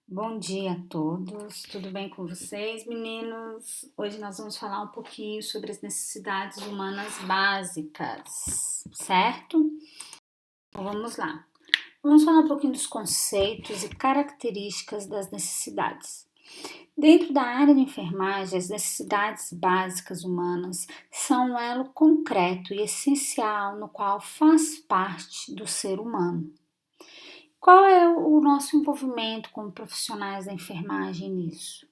Bom dia a todos, tudo bem com vocês, meninos? Hoje nós vamos falar um pouquinho sobre as necessidades humanas básicas, certo? Então vamos lá. Vamos falar um pouquinho dos conceitos e características das necessidades. Dentro da área de enfermagem, as necessidades básicas humanas são um elo concreto e essencial no qual faz parte do ser humano. Qual é o nosso envolvimento como profissionais da enfermagem nisso?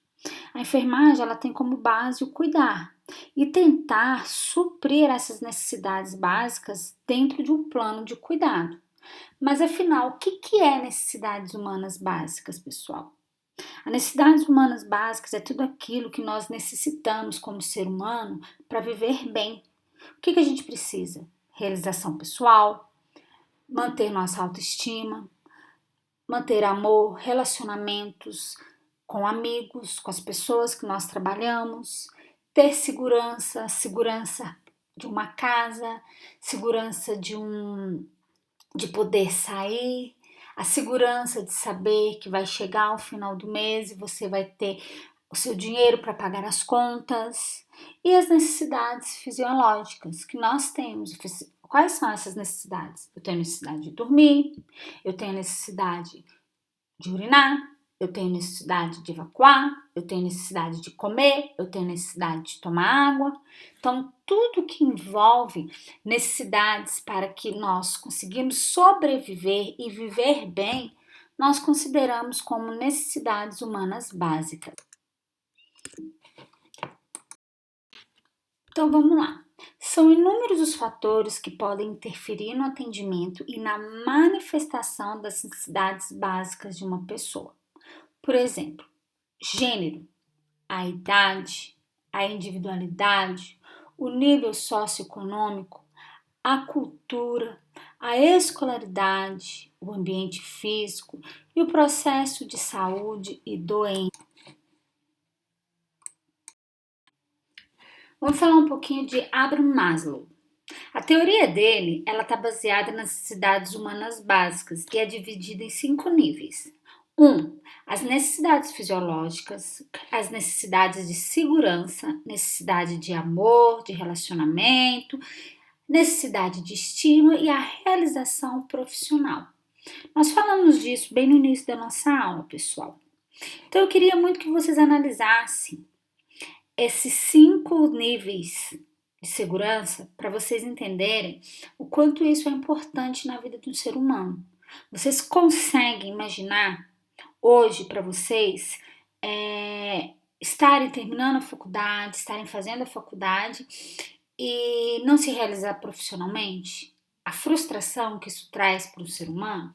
A enfermagem ela tem como base o cuidar e tentar suprir essas necessidades básicas dentro de um plano de cuidado. Mas afinal, o que é necessidades humanas básicas, pessoal? As necessidades humanas básicas é tudo aquilo que nós necessitamos como ser humano para viver bem. O que a gente precisa? Realização pessoal, manter nossa autoestima, manter amor, relacionamentos com amigos, com as pessoas que nós trabalhamos, ter segurança de uma casa, segurança de poder sair, a segurança de saber que vai chegar ao final do mês e você vai ter o seu dinheiro para pagar as contas e as necessidades fisiológicas que nós temos. Quais são essas necessidades? Eu tenho necessidade de dormir, eu tenho necessidade de urinar, eu tenho necessidade de evacuar, eu tenho necessidade de comer, eu tenho necessidade de tomar água. Então, tudo que envolve necessidades para que nós conseguimos sobreviver e viver bem, nós consideramos como necessidades humanas básicas. Então, vamos lá. São inúmeros os fatores que podem interferir no atendimento e na manifestação das necessidades básicas de uma pessoa. Por exemplo, gênero, a idade, a individualidade, o nível socioeconômico, a cultura, a escolaridade, o ambiente físico e o processo de saúde e doença. Vamos falar um pouquinho de Abraham Maslow. A teoria dele, ela está baseada nas necessidades humanas básicas e é dividida em 5 níveis. 1. As necessidades fisiológicas, as necessidades de segurança, necessidade de amor, de relacionamento, necessidade de estima e a realização profissional. Nós falamos disso bem no início da nossa aula, pessoal. Então eu queria muito que vocês analisassem esses 5 níveis de segurança para vocês entenderem o quanto isso é importante na vida de um ser humano. Vocês conseguem imaginar hoje para vocês estarem terminando a faculdade, estarem fazendo a faculdade e não se realizar profissionalmente? A frustração que isso traz para o ser humano?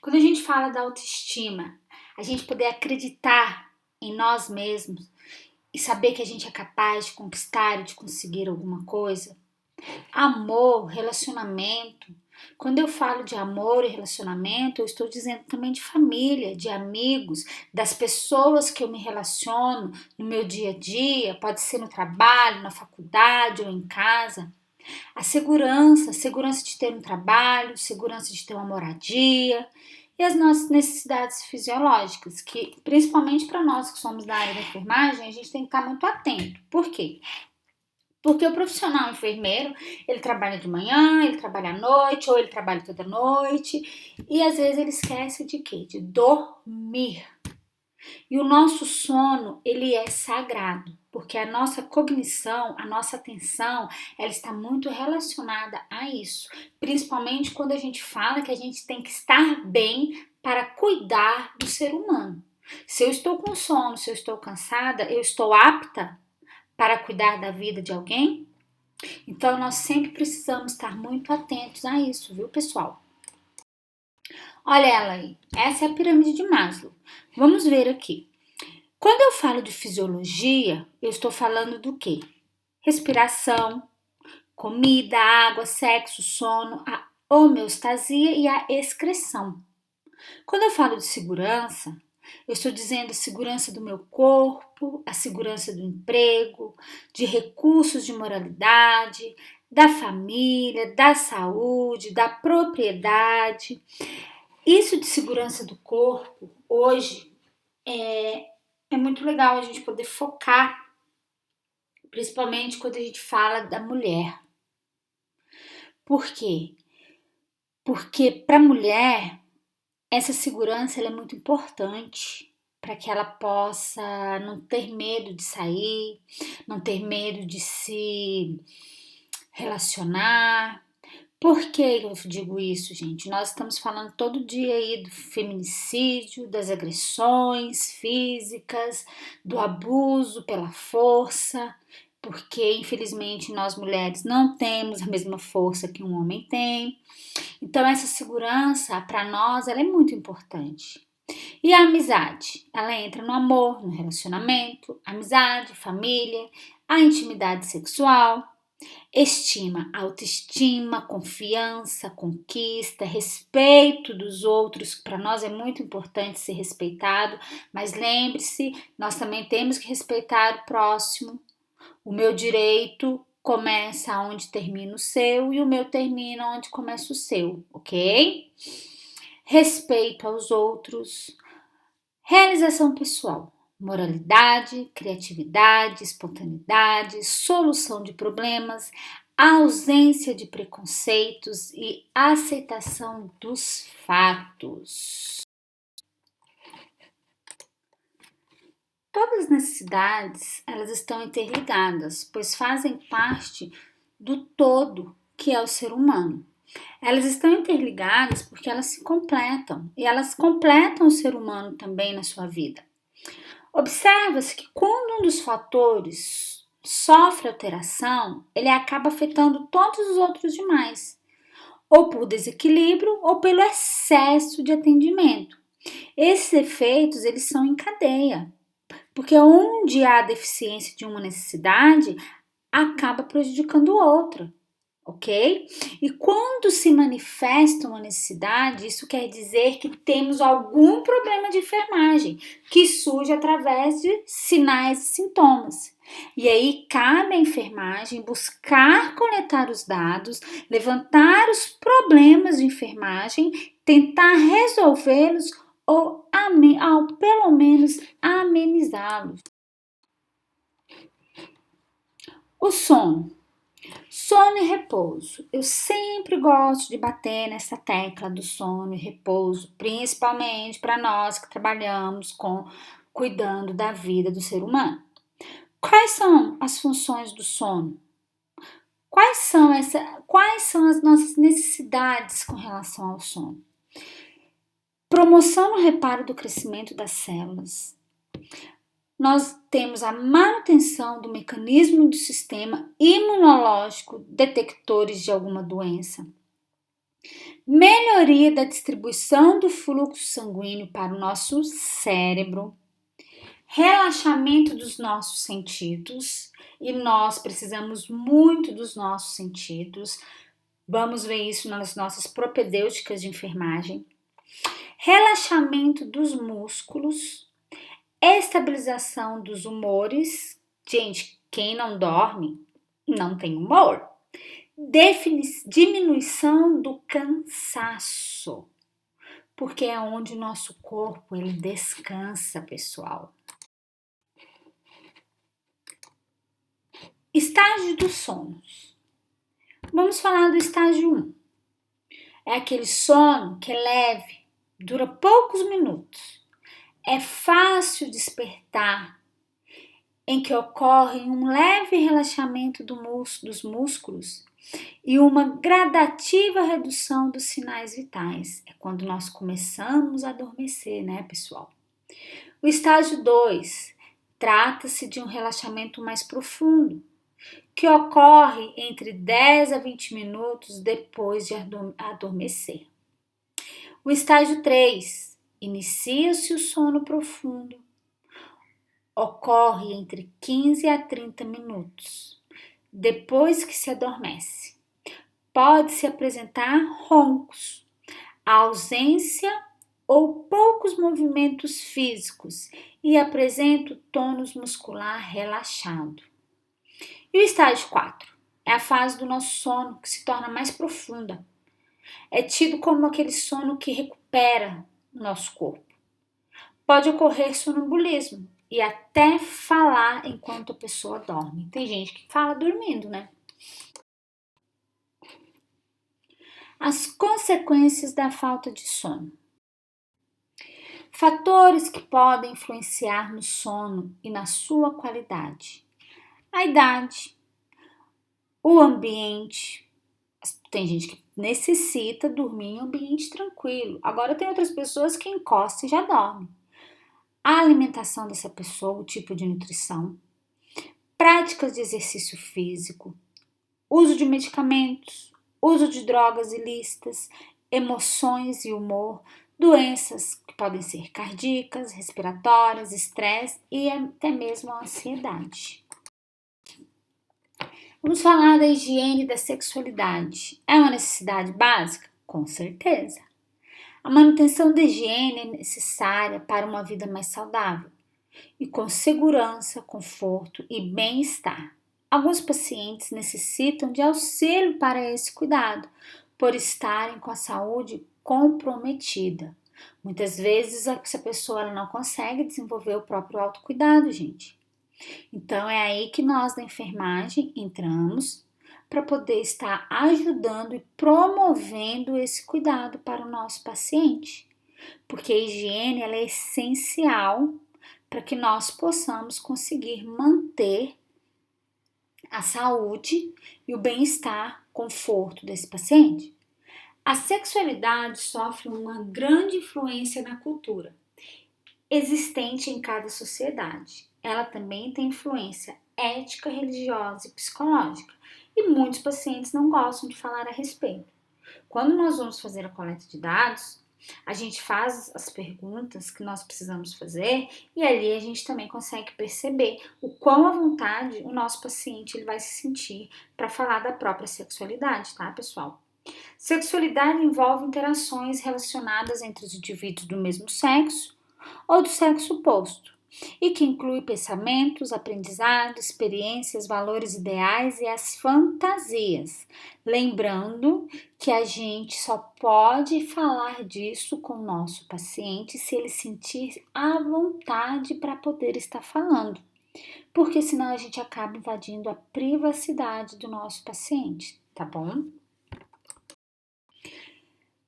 Quando a gente fala da autoestima, a gente poder acreditar em nós mesmos e saber que a gente é capaz de conquistar e de conseguir alguma coisa. Amor, relacionamento. Quando eu falo de amor e relacionamento, eu estou dizendo também de família, de amigos, das pessoas que eu me relaciono no meu dia a dia, pode ser no trabalho, na faculdade ou em casa. A segurança de ter um trabalho, segurança de ter uma moradia e as nossas necessidades fisiológicas, que principalmente para nós que somos da área da enfermagem, a gente tem que estar muito atento. Por quê? Porque o profissional enfermeiro, ele trabalha de manhã, ele trabalha à noite, ou ele trabalha toda noite, e às vezes ele esquece de quê? De dormir. E o nosso sono, ele é sagrado, porque a nossa cognição, a nossa atenção, ela está muito relacionada a isso. Principalmente quando a gente fala que a gente tem que estar bem para cuidar do ser humano. Se eu estou com sono, se eu estou cansada, eu estou apta para cuidar da vida de alguém? Então nós sempre precisamos estar muito atentos a isso, viu, pessoal? Olha ela aí, essa é a pirâmide de Maslow. Vamos ver aqui. Quando eu falo de fisiologia, eu estou falando do quê? Respiração, comida, água, sexo, sono, a homeostasia e a excreção. Quando eu falo de segurança, eu estou dizendo a segurança do meu corpo, a segurança do emprego, de recursos de moralidade, da família, da saúde, da propriedade. Isso de segurança do corpo, hoje, é muito legal a gente poder focar, principalmente quando a gente fala da mulher. Por quê? Porque para a mulher, essa segurança ela é muito importante para que ela possa não ter medo de sair, não ter medo de se relacionar. Por que eu digo isso, gente? Nós estamos falando todo dia aí do feminicídio, das agressões físicas, do abuso pela força, porque infelizmente nós mulheres não temos a mesma força que um homem tem. Então essa segurança para nós ela é muito importante. E a amizade? Ela entra no amor, no relacionamento, amizade, família, a intimidade sexual, estima, autoestima, confiança, conquista, respeito dos outros. Para nós é muito importante ser respeitado, mas lembre-se, nós também temos que respeitar o próximo. O meu direito começa onde termina o seu e o meu termina onde começa o seu, ok? Respeito aos outros, realização pessoal, moralidade, criatividade, espontaneidade, solução de problemas, ausência de preconceitos e aceitação dos fatos. Todas as necessidades, elas estão interligadas, pois fazem parte do todo que é o ser humano. Elas estão interligadas porque elas se completam e elas completam o ser humano também na sua vida. Observa-se que quando um dos fatores sofre alteração, ele acaba afetando todos os outros demais, ou por desequilíbrio ou pelo excesso de atendimento. Esses efeitos, eles são em cadeia, porque onde há deficiência de uma necessidade, acaba prejudicando outra. Ok? E quando se manifesta uma necessidade, isso quer dizer que temos algum problema de enfermagem que surge através de sinais e sintomas. E aí cabe à enfermagem buscar coletar os dados, levantar os problemas de enfermagem, tentar resolvê-los ou pelo menos amenizá-los. O sono. Sono e repouso. Eu sempre gosto de bater nessa tecla do sono e repouso, principalmente para nós que trabalhamos cuidando da vida do ser humano. Quais são as funções do sono? Quais são as nossas necessidades com relação ao sono? Promoção no reparo do crescimento das células. Nós temos a manutenção do mecanismo do sistema imunológico detectores de alguma doença. Melhoria da distribuição do fluxo sanguíneo para o nosso cérebro. Relaxamento dos nossos sentidos. E nós precisamos muito dos nossos sentidos. Vamos ver isso nas nossas propedêuticas de enfermagem. Relaxamento dos músculos. Estabilização dos humores. Gente, quem não dorme não tem humor. Diminuição do cansaço, porque é onde o nosso corpo ele descansa, pessoal. Estágio dos sonos. Vamos falar do estágio 1. É aquele sono que é leve, dura poucos minutos. É fácil despertar, em que ocorre um leve relaxamento dos músculos e uma gradativa redução dos sinais vitais. É quando nós começamos a adormecer, né, pessoal? O estágio 2 trata-se de um relaxamento mais profundo, que ocorre entre 10 a 20 minutos depois de adormecer. O estágio 3 inicia-se o sono profundo. Ocorre entre 15 a 30 minutos depois que se adormece. Pode-se apresentar roncos, ausência ou poucos movimentos físicos e apresenta o tônus muscular relaxado. E o estágio 4 é a fase do nosso sono que se torna mais profunda. É tido como aquele sono que recupera o nosso corpo. Pode ocorrer sonambulismo e até falar enquanto a pessoa dorme. Tem gente que fala dormindo, né? As consequências da falta de sono. Fatores que podem influenciar no sono e na sua qualidade. A idade, o ambiente. Tem gente que necessita dormir em um ambiente tranquilo. Agora tem outras pessoas que encostam e já dormem. A alimentação dessa pessoa, o tipo de nutrição, práticas de exercício físico, uso de medicamentos, uso de drogas ilícitas, emoções e humor, doenças que podem ser cardíacas, respiratórias, estresse e até mesmo a ansiedade. Vamos falar da higiene da sexualidade. É uma necessidade básica? Com certeza. A manutenção da higiene é necessária para uma vida mais saudável e com segurança, conforto e bem-estar. Alguns pacientes necessitam de auxílio para esse cuidado, por estarem com a saúde comprometida. Muitas vezes essa pessoa não consegue desenvolver o próprio autocuidado, gente. Então é aí que nós da enfermagem entramos para poder estar ajudando e promovendo esse cuidado para o nosso paciente. Porque a higiene ela é essencial para que nós possamos conseguir manter a saúde e o bem-estar, conforto desse paciente. A sexualidade sofre uma grande influência na cultura existente em cada sociedade. Ela também tem influência ética, religiosa e psicológica. E muitos pacientes não gostam de falar a respeito. Quando nós vamos fazer a coleta de dados, a gente faz as perguntas que nós precisamos fazer e ali a gente também consegue perceber o quão à vontade o nosso paciente ele vai se sentir para falar da própria sexualidade, tá, pessoal? Sexualidade envolve interações relacionadas entre os indivíduos do mesmo sexo ou do sexo oposto, e que inclui pensamentos, aprendizado, experiências, valores ideais e as fantasias. Lembrando que a gente só pode falar disso com o nosso paciente se ele sentir à vontade para poder estar falando, porque senão a gente acaba invadindo a privacidade do nosso paciente, tá bom?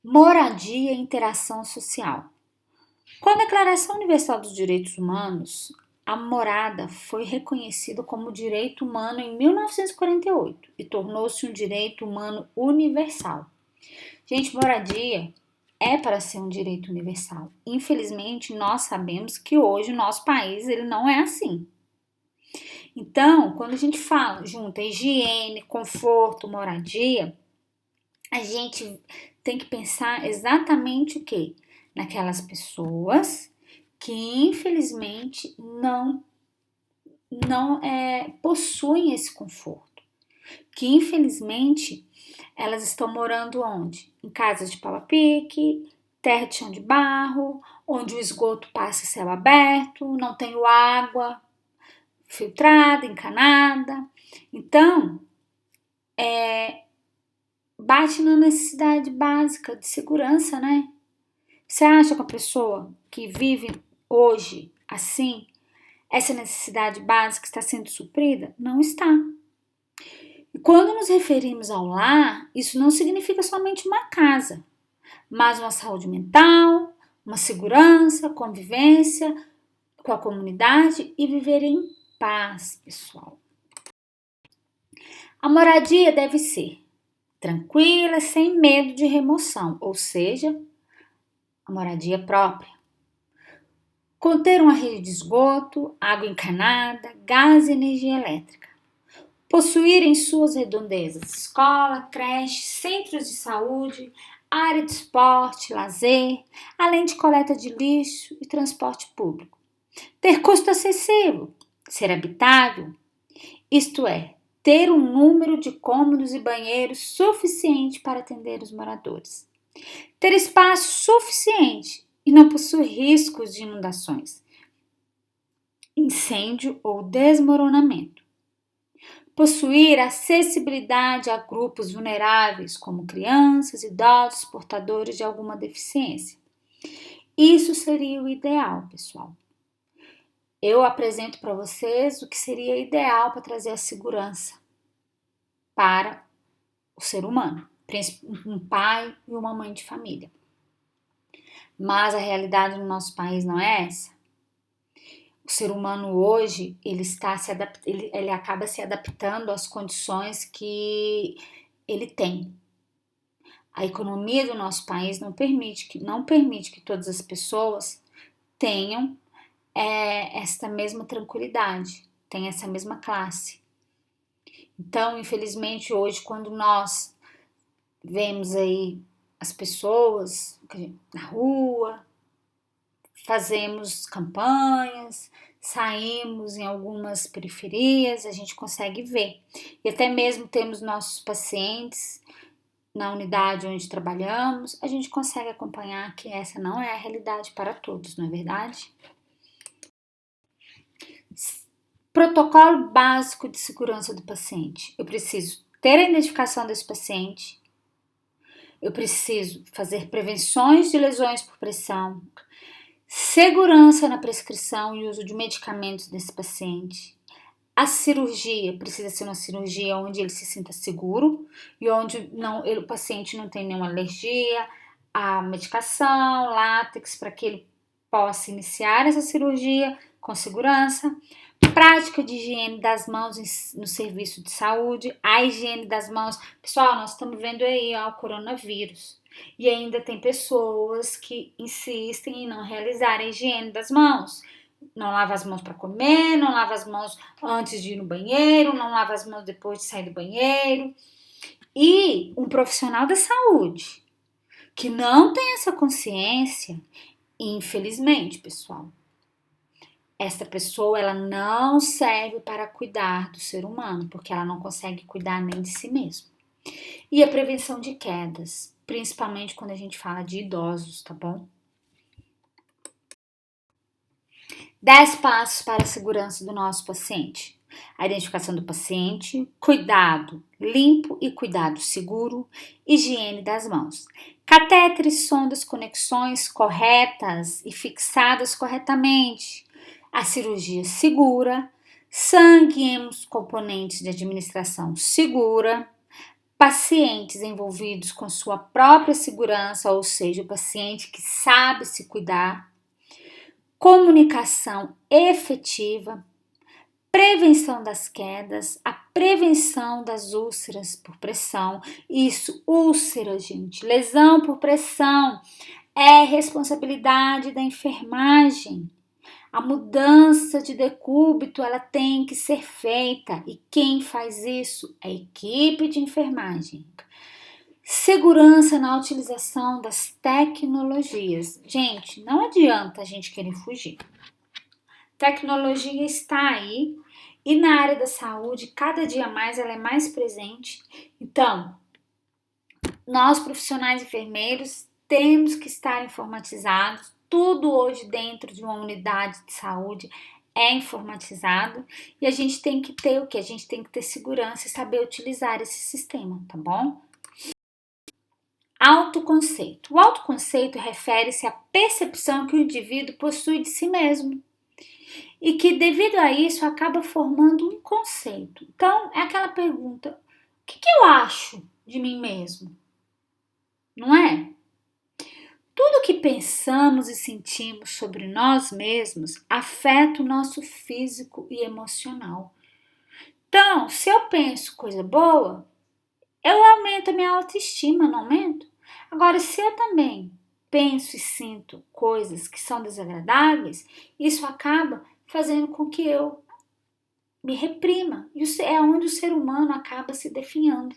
Moradia e interação social. Com a Declaração Universal dos Direitos Humanos, a morada foi reconhecida como direito humano em 1948 e tornou-se um direito humano universal. Gente, moradia é para ser um direito universal. Infelizmente, nós sabemos que hoje o nosso país ele não é assim. Então, quando a gente fala junto higiene, conforto, moradia, a gente tem que pensar exatamente o quê? Naquelas pessoas que infelizmente não possuem esse conforto, que infelizmente elas estão morando onde? Em casas de pau-a-pique, terra de chão de barro, onde o esgoto passa a céu aberto, não tem água filtrada, encanada. Então, bate na necessidade básica de segurança, né? Você acha que a pessoa que vive hoje assim, essa necessidade básica está sendo suprida? Não está. E quando nos referimos ao lar, isso não significa somente uma casa, mas uma saúde mental, uma segurança, convivência com a comunidade e viver em paz, pessoal. A moradia deve ser tranquila, sem medo de remoção, ou seja, a moradia própria. Conter uma rede de esgoto, água encanada, gás e energia elétrica. Possuir em suas redondezas escola, creche, centros de saúde, área de esporte, lazer, além de coleta de lixo e transporte público. Ter custo acessível, ser habitável, isto é, ter um número de cômodos e banheiros suficiente para atender os moradores. Ter espaço suficiente e não possuir riscos de inundações, incêndio ou desmoronamento. Possuir acessibilidade a grupos vulneráveis, como crianças, idosos, portadores de alguma deficiência. Isso seria o ideal, pessoal. Eu apresento para vocês o que seria ideal para trazer a segurança para o ser humano, um pai e uma mãe de família. Mas a realidade no nosso país não é essa. O ser humano hoje, ele acaba se adaptando às condições que ele tem. A economia do nosso país não permite que todas as pessoas tenham esta mesma tranquilidade, tenham essa mesma classe. Então, infelizmente, hoje, quando nós vemos aí as pessoas na rua, fazemos campanhas, saímos em algumas periferias, a gente consegue ver. E até mesmo temos nossos pacientes na unidade onde trabalhamos, a gente consegue acompanhar que essa não é a realidade para todos, não é verdade? Protocolo básico de segurança do paciente. Eu preciso ter a identificação desse paciente, eu preciso fazer prevenções de lesões por pressão, segurança na prescrição e uso de medicamentos desse paciente. A cirurgia precisa ser uma cirurgia onde ele se sinta seguro e onde o paciente não tem nenhuma alergia à medicação, látex, para que ele possa iniciar essa cirurgia com segurança. Prática de higiene das mãos no serviço de saúde, a higiene das mãos. Pessoal, nós estamos vendo aí o coronavírus e ainda tem pessoas que insistem em não realizar a higiene das mãos. Não lava as mãos para comer, não lava as mãos antes de ir no banheiro, não lava as mãos depois de sair do banheiro. E um profissional da saúde que não tem essa consciência, infelizmente, pessoal, essa pessoa ela não serve para cuidar do ser humano, porque ela não consegue cuidar nem de si mesma. E a prevenção de quedas, principalmente quando a gente fala de idosos, tá bom? 10 passos para a segurança do nosso paciente. A identificação do paciente, cuidado limpo e cuidado seguro, higiene das mãos. Catéteres, sondas, conexões corretas e fixadas corretamente. A cirurgia segura, sangue em componentes de administração segura, pacientes envolvidos com sua própria segurança, ou seja, o paciente que sabe se cuidar, comunicação efetiva, prevenção das quedas, a prevenção das úlceras por pressão. Isso, úlcera, gente, lesão por pressão é responsabilidade da enfermagem. A mudança de decúbito, ela tem que ser feita e quem faz isso é a equipe de enfermagem. Segurança na utilização das tecnologias. Gente, não adianta a gente querer fugir. Tecnologia está aí e na área da saúde, cada dia mais ela é mais presente. Então, nós profissionais enfermeiros temos que estar informatizados. Tudo hoje dentro de uma unidade de saúde é informatizado e a gente tem que ter o quê? A gente tem que ter segurança e saber utilizar esse sistema, tá bom? Autoconceito. O autoconceito refere-se à percepção que o indivíduo possui de si mesmo e que, devido a isso, acaba formando um conceito. Então, é aquela pergunta: o que eu acho de mim mesmo? Não é? Tudo que pensamos e sentimos sobre nós mesmos afeta o nosso físico e emocional. Então, se eu penso coisa boa, eu aumento a minha autoestima, não aumento? Agora, se eu também penso e sinto coisas que são desagradáveis, isso acaba fazendo com que eu me reprima. Isso é onde o ser humano acaba se definhando.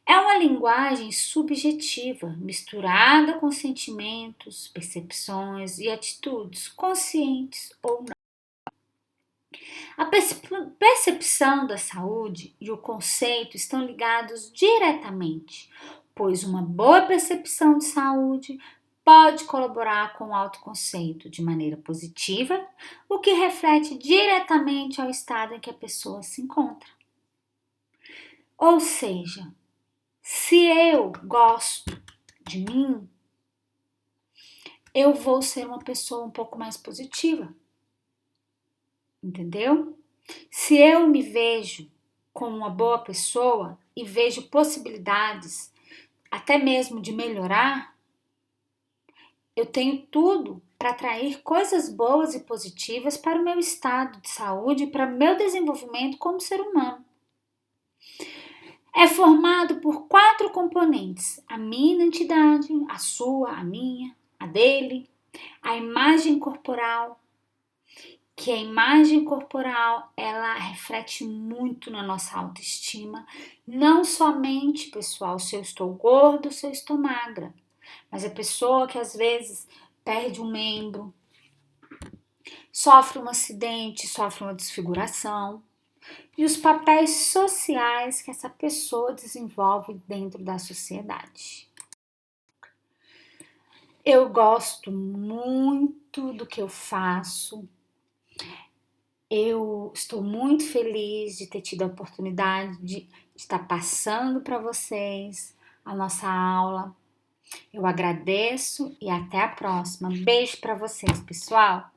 É uma linguagem subjetiva, misturada com sentimentos, percepções e atitudes, conscientes ou não. A percepção da saúde e o conceito estão ligados diretamente, pois uma boa percepção de saúde pode colaborar com o autoconceito de maneira positiva, o que reflete diretamente ao estado em que a pessoa se encontra. Ou seja, se eu gosto de mim, eu vou ser uma pessoa um pouco mais positiva. Entendeu? Se eu me vejo como uma boa pessoa e vejo possibilidades, até mesmo de melhorar, eu tenho tudo para atrair coisas boas e positivas para o meu estado de saúde e para o meu desenvolvimento como ser humano. É formado por 4 componentes: a minha identidade, a sua, a minha, a dele, a imagem corporal, que a imagem corporal ela reflete muito na nossa autoestima, não somente, pessoal, se eu estou gordo, se eu estou magra, mas a pessoa que às vezes perde um membro, sofre um acidente, sofre uma desfiguração, e os papéis sociais que essa pessoa desenvolve dentro da sociedade. Eu gosto muito do que eu faço. Eu estou muito feliz de ter tido a oportunidade de estar passando para vocês a nossa aula. Eu agradeço e até a próxima. Beijo para vocês, pessoal!